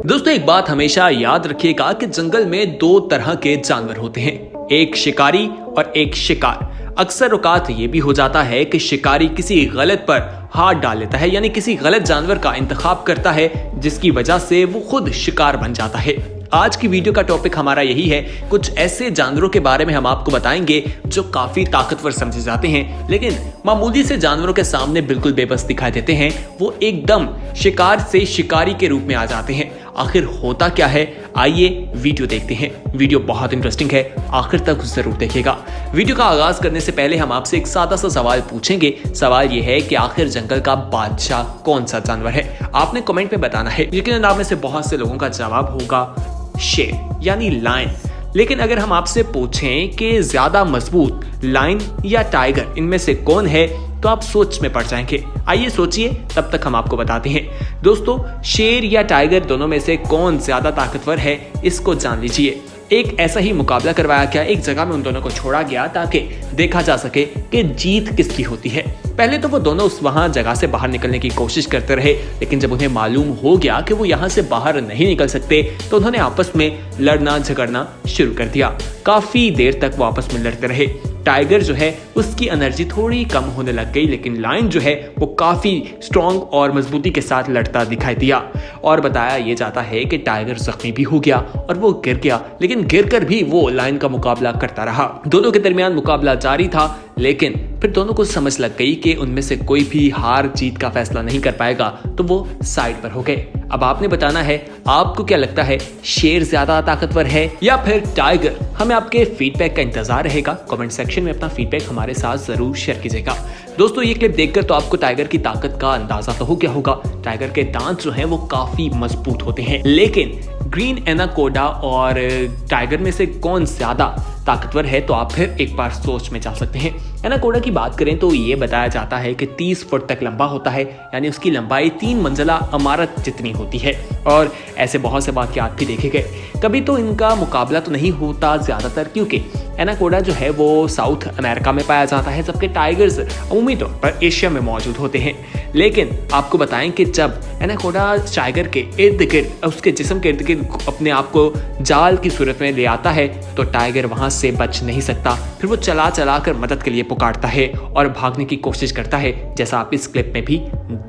दोस्तों, एक बात हमेशा याद रखिएगा कि जंगल में दो तरह के जानवर होते हैं, एक शिकारी और एक शिकार। अक्सर औकात ये भी हो जाता है कि शिकारी किसी गलत पर हाथ डाल लेता है, यानी किसी गलत जानवर का इंतखाब करता है, जिसकी वजह से वो खुद शिकार बन जाता है। आज की वीडियो का टॉपिक हमारा यही है। कुछ ऐसे जानवरों के बारे में हम आपको बताएंगे जो काफी ताकतवर समझे जाते हैं, लेकिन मामूली से जानवरों के सामने बिल्कुल बेबस दिखाई देते हैं। वो एकदम शिकार से शिकारी के रूप में आ जाते हैं। आखिर होता क्या है, आइए वीडियो देखते हैं। वीडियो बहुत इंटरेस्टिंग है, आखिर तक जरूर देखिएगा। वीडियो का आगाज करने से पहले हम आपसे एक सादा सा सवाल पूछेंगे। सवाल यह है कि आखिर जंगल का बादशाह कौन सा जानवर है? आपने कमेंट में बताना है। यकीनन आप में से बहुत से लोगों का जवाब होगा शेर, यानी लायन। लेकिन अगर हम आपसे पूछें कि ज्यादा मजबूत लायन या टाइगर, इनमें से कौन है, तो आप सोच में पड़ जाएंगे। आइए सोचिए, तब तक हम आपको बताते हैं। दोस्तों, शेर या टाइगर दोनों में से कौन ज्यादा ताकतवर है, इसको जान लीजिए। एक ऐसा ही मुकाबला करवाया गया, एक जगह में उन दोनों को छोड़ा गया ताकि देखा जा सके कि जीत किसकी होती है। पहले तो वो दोनों वहां जगह से बाहर निकलने की कोशिश करते रहे, लेकिन जब उन्हें मालूम हो गया कि वो यहाँ से बाहर नहीं निकल सकते, तो उन्होंने आपस में लड़ना झगड़ना शुरू कर दिया। काफी देर तक वो आपस में लड़ते रहे। टाइगर जो है उसकी एनर्जी थोड़ी कम होने लग गई, लेकिन लायन जो है वो काफी स्ट्रॉन्ग और मजबूती के साथ लड़ता दिखाई दिया। और बताया ये जाता है कि टाइगर जख्मी भी हो गया और वो गिर गया, लेकिन गिरकर भी वो लायन का मुकाबला करता रहा। दोनों के दरमियान मुकाबला जारी था, लेकिन फिर दोनों को समझ लग गई कि उनमें से कोई भी हार जीत का फैसला नहीं कर पाएगा, तो वो साइड पर हो गए। अब आपने बताना है, आपको क्या लगता है, शेर ज्यादा ताकतवर है या फिर टाइगर? हमें आपके फीडबैक का इंतजार रहेगा। कमेंट सेक्शन में अपना फीडबैक हमारे साथ जरूर शेयर कीजिएगा। दोस्तों, ये क्लिप देखकर तो आपको टाइगर की ताकत का अंदाजा तो हो गया होगा। टाइगर के दांत जो हैं वो काफी मजबूत होते हैं, लेकिन ग्रीन एनाकोडा और टाइगर में से कौन ज्यादा ताकतवर है, तो आप फिर एक बार सोच में जा सकते हैं। एनाकोडा की बात करें तो ये बताया जाता है कि 30 फुट तक लंबा होता है, यानी उसकी लंबाई 3 मंजिला इमारत जितनी होती है। और ऐसे बहुत से वाकयात भी देखे गए। कभी तो इनका मुकाबला तो नहीं होता ज्यादातर, क्योंकि एनाकोडा जो है वो साउथ अमेरिका में पाया जाता है, जबकि टाइगर्स अमूमी तौर पर एशिया में मौजूद होते हैं। लेकिन आपको बताएं कि जब एनाकोडा टाइगर के इर्द गिर्द, उसके जिस्म के इर्द गिर्द अपने आप को जाल की सूरत में ले आता है, तो टाइगर वहां से बच नहीं सकता। फिर वो चला चला कर मदद के लिए पुकारता है और भागने की कोशिश करता है, जैसा आप इस क्लिप में भी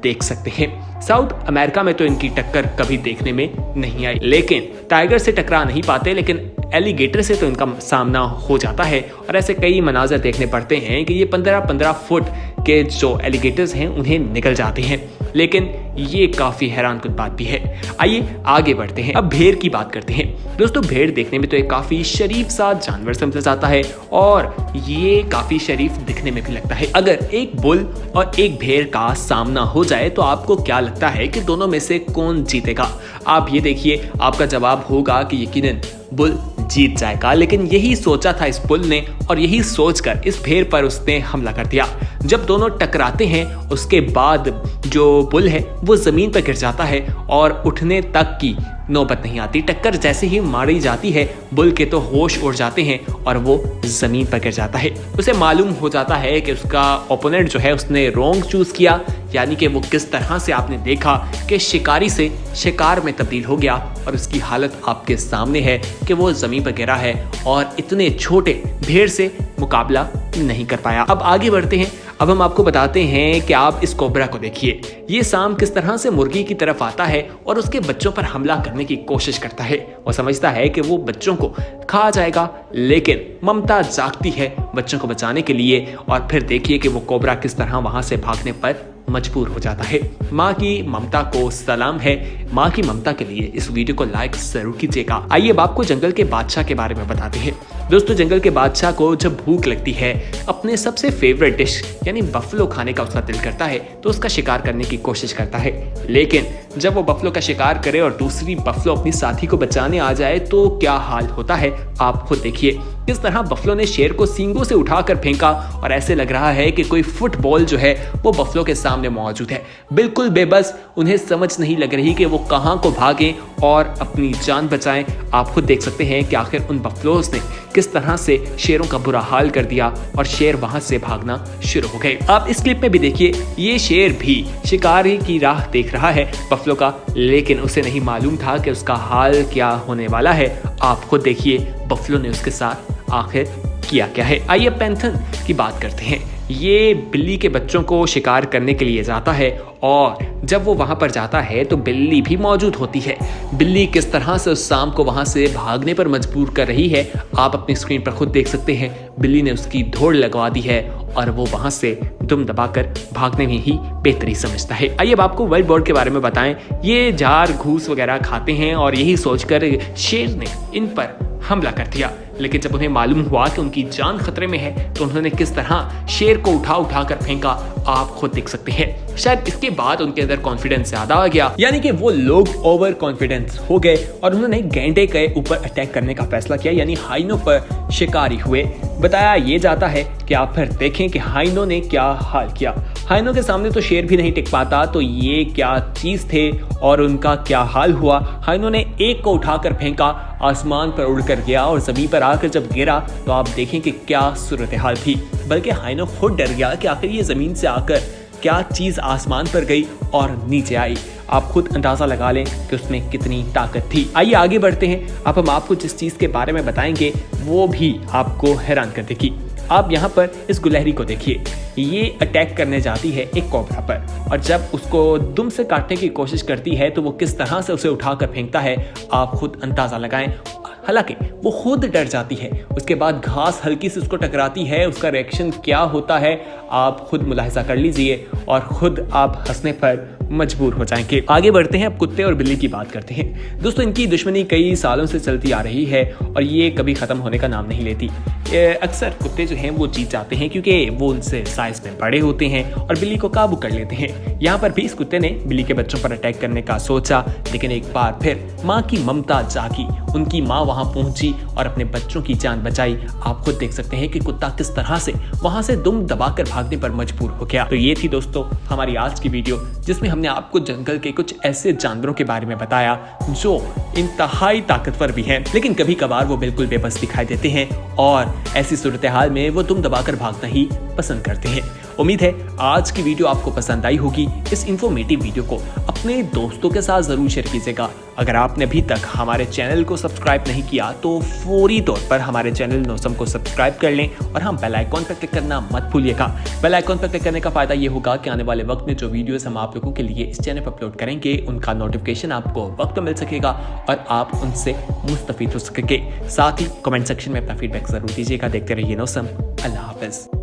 देख सकते हैं। साउथ अमेरिका में तो इनकी टक्कर कभी देखने में नहीं आई, लेकिन टाइगर से टकरा नहीं पाते, लेकिन एलिगेटर से तो इनका सामना हो जाता है। और ऐसे कई मनाजर देखने पड़ते हैं कि ये 15-15 फुट के जो एलिगेटर्स हैं उन्हें निकल जाते हैं, लेकिन ये काफी हैरानकुन बात भी है। आइए आगे बढ़ते हैं, अब भेड़ की बात करते हैं। दोस्तों, भेड़ देखने में तो एक काफी शरीफ सा जानवर समझा जाता है और ये काफी शरीफ दिखने में भी लगता है। अगर एक बुल और एक भेड़ का सामना हो जाए तो आपको क्या लगता है कि दोनों में से कौन जीतेगा? आप ये देखिए, आपका जवाब होगा कि यकीनन बुल जीत जाएगा। लेकिन यही सोचा था इस बुल ने, और यही सोचकर इस भेड़ पर उसने हमला कर दिया। जब दोनों टकराते हैं, उसके बाद जो बुल है वो जमीन पर गिर जाता है और उठने तक की नौबत नहीं आती। टक्कर जैसे ही मारी जाती है, बुल के तो होश उड़ जाते हैं और वो जमीन पर गिर जाता है। उसे मालूम हो जाता है कि उसका ओपोनेंट जो है उसने रॉन्ग चूज किया, यानी कि वो किस तरह से आपने देखा कि शिकारी से शिकार में तब्दील हो गया, और उसकी हालत आपके सामने है कि वो जमीन पर गिरा है और इतने छोटे भेड़ से मुकाबला नहीं कर पाया। अब आगे बढ़ते हैं। अब हम आपको बताते हैं कि आप इस कोबरा को देखिए। ये सांप किस तरह से मुर्गी की तरफ आता है और उसके बच्चों पर हमला करने की कोशिश करता है। वो समझता है कि वो बच्चों को खा जाएगा, लेकिन ममता जागती है बच्चों को बचाने के लिए, और फिर देखिए कि वो कोबरा किस तरह वहां से भागने पर मजबूर हो जाता है। माँ की ममता को सलाम है। माँ की ममता के लिए इस वीडियो को लाइक जरूर कीजिएगा। आइए अब आपको जंगल के बादशाह के बारे में बताते हैं। दोस्तों, जंगल के बादशाह को जब भूख लगती है, अपने सबसे फेवरेट डिश यानी बफलो खाने का उसका दिल करता है, तो उसका शिकार करने की कोशिश करता है। लेकिन जब वो बफलो का शिकार करे और दूसरी बफलो अपनी साथी को बचाने आ जाए, तो क्या हाल होता है आप खुद देखिए। किस तरह बफलो ने शेर को सींगों से उठाकर फेंका और ऐसे लग रहा है कि कोई फुटबॉल जो है वो बफलो के सामने मौजूद है। बिल्कुल बेबस, उन्हें समझ नहीं लग रही कि वो कहां को भागें और अपनी जान बचाएं। आप खुद देख सकते हैं कि आखिर उन बफलोज ने किस तरह से शेरों का बुरा हाल कर दिया और शेर वहां से भागना शुरू हो गए। आप इस क्लिप में भी देखिए, ये शेर भी शिकारी की राह देख रहा है बफलो का, लेकिन उसे नहीं मालूम था कि उसका हाल क्या होने वाला है। आप खुद देखिए बफलो ने उसके साथ आखिर किया क्या है। आइए पैंथर की बात करते हैं। ये बिल्ली के बच्चों को शिकार करने के लिए जाता है और जब वो वहां पर जाता है तो बिल्ली भी मौजूद होती है। बिल्ली किस तरह से उस सांप को वहां से भागने पर मजबूर कर रही है आप अपनी स्क्रीन पर खुद देख सकते हैं। बिल्ली ने उसकी धोड़ लगवा दी है और वो वहां से दुम दबाकर भागने में ही बेहतरी समझता है। आइए अब आपको वाइल्ड बर्ड के बारे में बताएं। ये झाड़ घूस वगैरह खाते हैं और यही सोचकर शेर ने इन पर हमला कर दिया, लेकिन जब उन्हें मालूम हुआ कि उनकी जान खतरे में है तो उन्होंने किस तरह शेर को उठा कर फेंका आप खुद देख सकते हैं। शायद इसके बाद उनके अंदर कॉन्फिडेंस ज्यादा आ गया, यानी कि वो लोग ओवर कॉन्फिडेंस हो गए और उन्होंने गैंडे के ऊपर अटैक करने का फैसला किया, यानी हाइनो पर शिकारी हुए। बताया ये जाता है कि आप फिर देखें कि हाइनो ने क्या हाल किया। हाइनो के सामने तो शेर भी नहीं टिक पाता, तो ये क्या चीज थे और उनका क्या हाल हुआ। हाइनो ने एक को उठाकर फेंका, आसमान पर उड़कर गया और जमीन पर आकर जब गिरा तो आप देखें कि क्या सूरत हाल थी। बल्कि हाइनो खुद डर गया कि आखिर ये जमीन से आकर क्या चीज आसमान पर गई और नीचे आई। आप खुद अंदाजा लगा लें कि उसमें कितनी ताकत थी। आइए आगे बढ़ते हैं। अब हम आपको जिस चीज के बारे में बताएंगे वो भी आपको हैरान कर देगी। आप यहाँ पर इस गुलहरी को देखिए, ये अटैक करने जाती है एक कोबरा पर और जब उसको दुम से काटने की कोशिश करती है तो वो किस तरह से उसे उठाकर फेंकता है आप खुद अंदाजा लगाएं। हालांकि वो खुद डर जाती है, उसके बाद घास हल्की से उसको टकराती है, उसका रिएक्शन क्या होता है आप खुद मुलाहिजा कर लीजिए और खुद आप हंसने पर मजबूर हो जाएंगे। आगे बढ़ते हैं, अब कुत्ते और बिल्ली की बात करते हैं। दोस्तों इनकी दुश्मनी कई सालों से चलती आ रही है और ये कभी खत्म होने का नाम नहीं लेती। अक्सर कुत्ते जो हैं वो जीत जाते हैं क्योंकि वो उनसे साइज में बड़े होते हैं और बिल्ली को काबू कर लेते हैं। यहाँ पर भी इस कुत्ते ने बिल्ली के बच्चों पर अटैक करने का सोचा, लेकिन एक बार फिर माँ की ममता जागी, उनकी माँ वहां पहुंची और अपने बच्चों की जान बचाई। आप खुद देख सकते हैं कि कुत्ता किस तरह से वहां से दुम दबाकर भागने पर मजबूर हो गया। तो ये थी दोस्तों हमारी आज की वीडियो, जिसमें हमने आपको जंगल के कुछ ऐसे जानवरों के बारे में बताया जो इंतहाई ताकतवर भी हैं, लेकिन कभी कभार वो बिल्कुल बेबस दिखाई देते हैं और ऐसी सूरत हाल में वो दुम दबाकर भागना ही पसंद करते हैं। उम्मीद है आज की वीडियो आपको पसंद आई होगी। इस इंफॉर्मेटिव वीडियो को अपने दोस्तों के साथ जरूर शेयर कीजिएगा। अगर आपने अभी तक हमारे चैनल को सब्सक्राइब नहीं किया तो फौरी तौर पर हमारे चैनल नोसम को सब्सक्राइब कर लें और हम बेल आइकॉन पर क्लिक करना मत भूलिएगा। बेल आइकॉन पर क्लिक करने का फायदा ये होगा कि आने वाले वक्त में जो वीडियोस हम आप लोगों के लिए इस चैनल पर अपलोड करेंगे उनका नोटिफिकेशन आपको वक्त पर मिल सकेगा और आप उनसे मुस्तफीद हो सकेंगे। साथ ही कमेंट सेक्शन में अपना फीडबैक जरूर दीजिएगा। देखते रहिए नोसम। अल्लाह हाफिज।